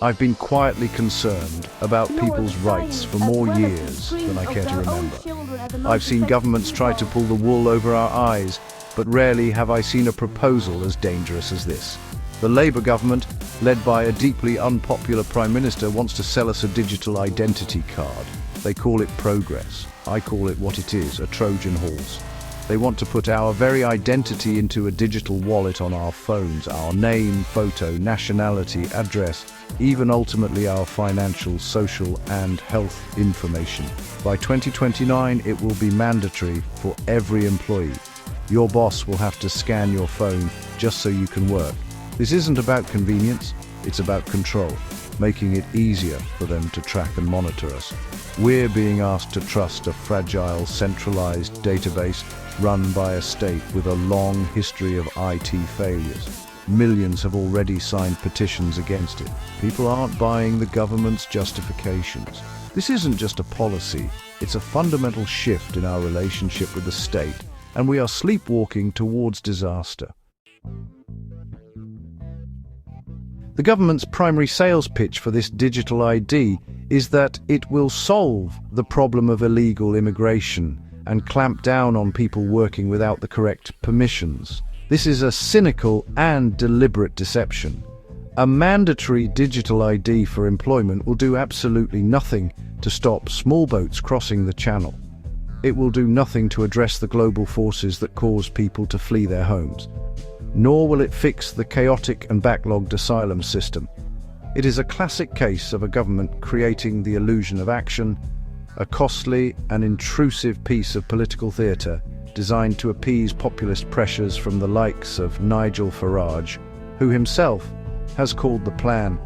I've been quietly concerned about people's rights for more years than I care to remember. I've seen governments try to pull the wool over our eyes, but rarely have I seen a proposal as dangerous as this. The Labour government, led by a deeply unpopular Prime Minister, wants to sell us a digital identity card. They call it progress. I call it what it is, a Trojan horse. They want to put our very identity into a digital wallet on our phones, our name, photo, nationality, address, even ultimately our financial, social and health information. By 2029, it will be mandatory for every employee. Your boss will have to scan your phone just so you can work. This isn't about convenience, it's about control, making it easier for them to track and monitor us. We're being asked to trust a fragile, centralized database run by a state with a long history of IT failures. Millions have already signed petitions against it. People aren't buying the government's justifications. This isn't just a policy, it's a fundamental shift in our relationship with the state, and we are sleepwalking towards disaster. The government's primary sales pitch for this digital ID is that it will solve the problem of illegal immigration and clamp down on people working without the correct permissions. This is a cynical and deliberate deception. A mandatory digital ID for employment will do absolutely nothing to stop small boats crossing the channel. It will do nothing to address the global forces that cause people to flee their homes. Nor will it fix the chaotic and backlogged asylum system. It is a classic case of a government creating the illusion of action, a costly and intrusive piece of political theatre designed to appease populist pressures from the likes of Nigel Farage, who himself has called the plan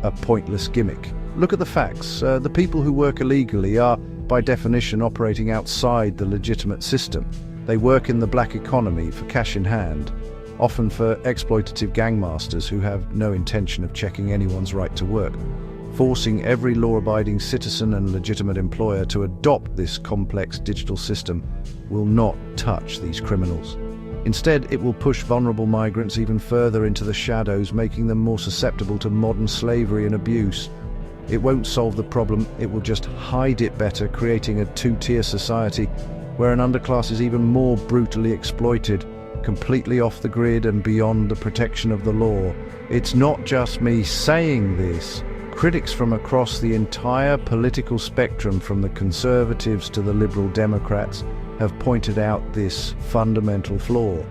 a pointless gimmick. Look at the facts. The people who work illegally are, by definition, operating outside the legitimate system. They work in the black economy for cash in hand, often for exploitative gangmasters who have no intention of checking anyone's right to work. Forcing every law-abiding citizen and legitimate employer to adopt this complex digital system will not touch these criminals. Instead, it will push vulnerable migrants even further into the shadows, making them more susceptible to modern slavery and abuse. It won't solve the problem, it will just hide it better, creating a two-tier society where an underclass is even more brutally exploited, completely off the grid and beyond the protection of the law. It's not just me saying this. Critics from across the entire political spectrum, from the Conservatives to the Liberal Democrats, have pointed out this fundamental flaw.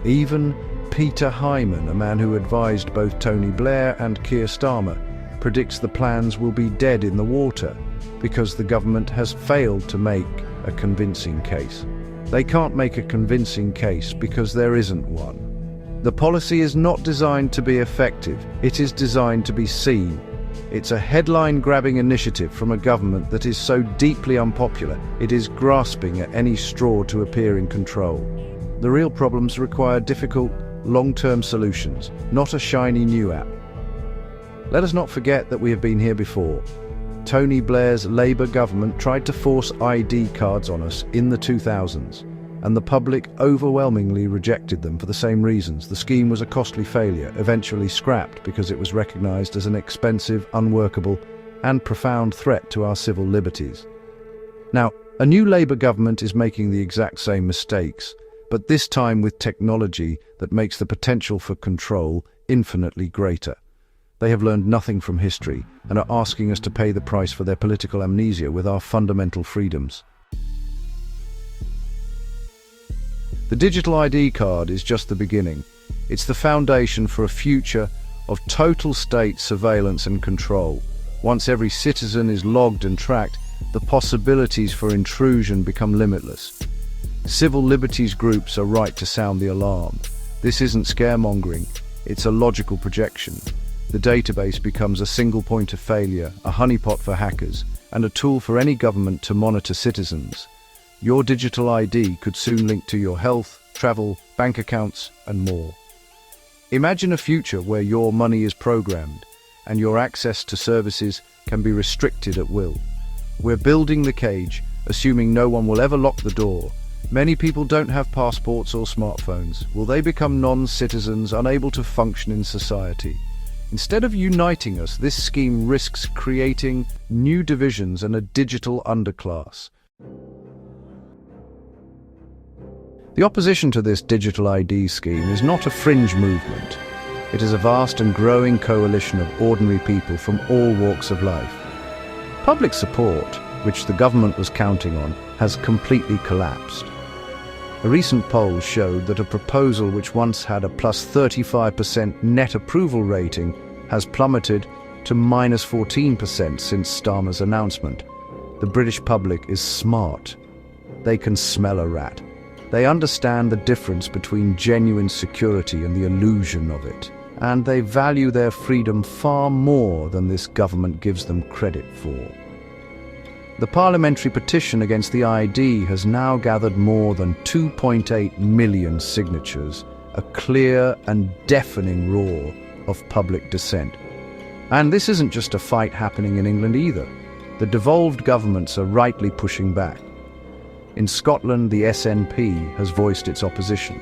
Even Peter Hyman, a man who advised both Tony Blair and Keir Starmer, predicts the plans will be dead in the water because the government has failed to make a convincing case. They can't make a convincing case because there isn't one. The policy is not designed to be effective, it is designed to be seen. It's a headline-grabbing initiative from a government that is so deeply unpopular, it is grasping at any straw to appear in control. The real problems require difficult, long-term solutions, not a shiny new app. Let us not forget that we have been here before. Tony Blair's Labour government tried to force ID cards on us in the 2000s, and the public overwhelmingly rejected them for the same reasons. The scheme was a costly failure, eventually scrapped because it was recognised as an expensive, unworkable, and profound threat to our civil liberties. Now, a new Labour government is making the exact same mistakes, but this time with technology that makes the potential for control infinitely greater. They have learned nothing from history and are asking us to pay the price for their political amnesia with our fundamental freedoms. The digital ID card is just the beginning. It's the foundation for a future of total state surveillance and control. Once every citizen is logged and tracked, the possibilities for intrusion become limitless. Civil liberties groups are right to sound the alarm. This isn't scaremongering, it's a logical projection. The database becomes a single point of failure, a honeypot for hackers, and a tool for any government to monitor citizens. Your digital ID could soon link to your health, travel, bank accounts, and more. Imagine a future where your money is programmed, and your access to services can be restricted at will. We're building the cage, assuming no one will ever lock the door. Many people don't have passports or smartphones. Will they become non-citizens, unable to function in society? Instead of uniting us, this scheme risks creating new divisions and a digital underclass. The opposition to this digital ID scheme is not a fringe movement. It is a vast and growing coalition of ordinary people from all walks of life. Public support, which the government was counting on, has completely collapsed. A recent poll showed that a proposal which once had a plus 35% net approval rating has plummeted to minus 14% since Starmer's announcement. The British public is smart. They can smell a rat. They understand the difference between genuine security and the illusion of it, and they value their freedom far more than this government gives them credit for. The parliamentary petition against the ID has now gathered more than 2.8 million signatures, a clear and deafening roar of public dissent. And this isn't just a fight happening in England either. The devolved governments are rightly pushing back. In Scotland, the SNP has voiced its opposition.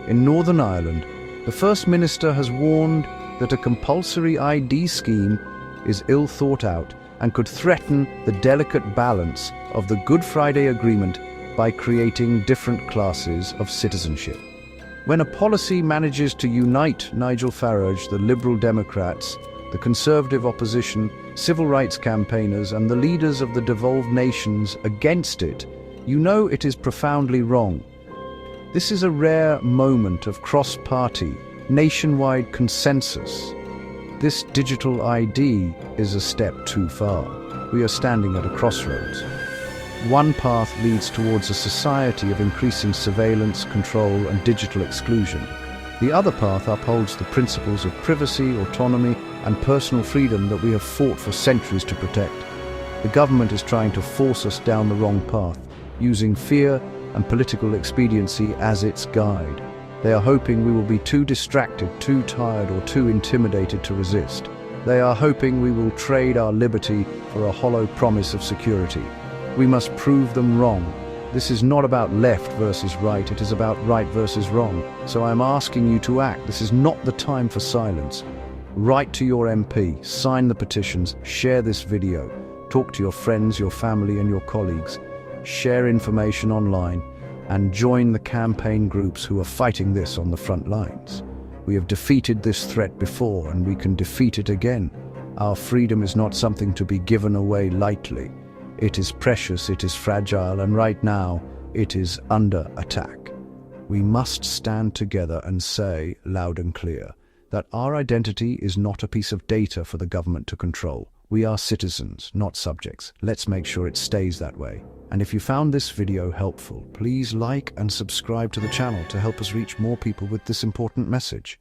In Northern Ireland, the First Minister has warned that a compulsory ID scheme is ill thought out and could threaten the delicate balance of the Good Friday Agreement by creating different classes of citizenship. When a policy manages to unite Nigel Farage, the Liberal Democrats, the Conservative opposition, civil rights campaigners and the leaders of the devolved nations against it, you know it is profoundly wrong. This is a rare moment of cross-party, nationwide consensus. This digital ID is a step too far. We are standing at a crossroads. One path leads towards a society of increasing surveillance, control, and digital exclusion. The other path upholds the principles of privacy, autonomy, and personal freedom that we have fought for centuries to protect. The government is trying to force us down the wrong path, using fear and political expediency as its guide. They are hoping we will be too distracted, too tired, or too intimidated to resist. They are hoping we will trade our liberty for a hollow promise of security. We must prove them wrong. This is not about left versus right, it is about right versus wrong. So I am asking you to act. This is not the time for silence. Write to your MP, sign the petitions, share this video, talk to your friends, your family, and your colleagues. Share information online and join the campaign groups who are fighting this on the front lines. We have defeated this threat before and we can defeat it again. Our freedom is not something to be given away lightly. It is precious, it is fragile, and right now it is under attack. We must stand together and say, loud and clear, that our identity is not a piece of data for the government to control. We are citizens, not subjects. Let's make sure it stays that way. And if you found this video helpful, please like and subscribe to the channel to help us reach more people with this important message.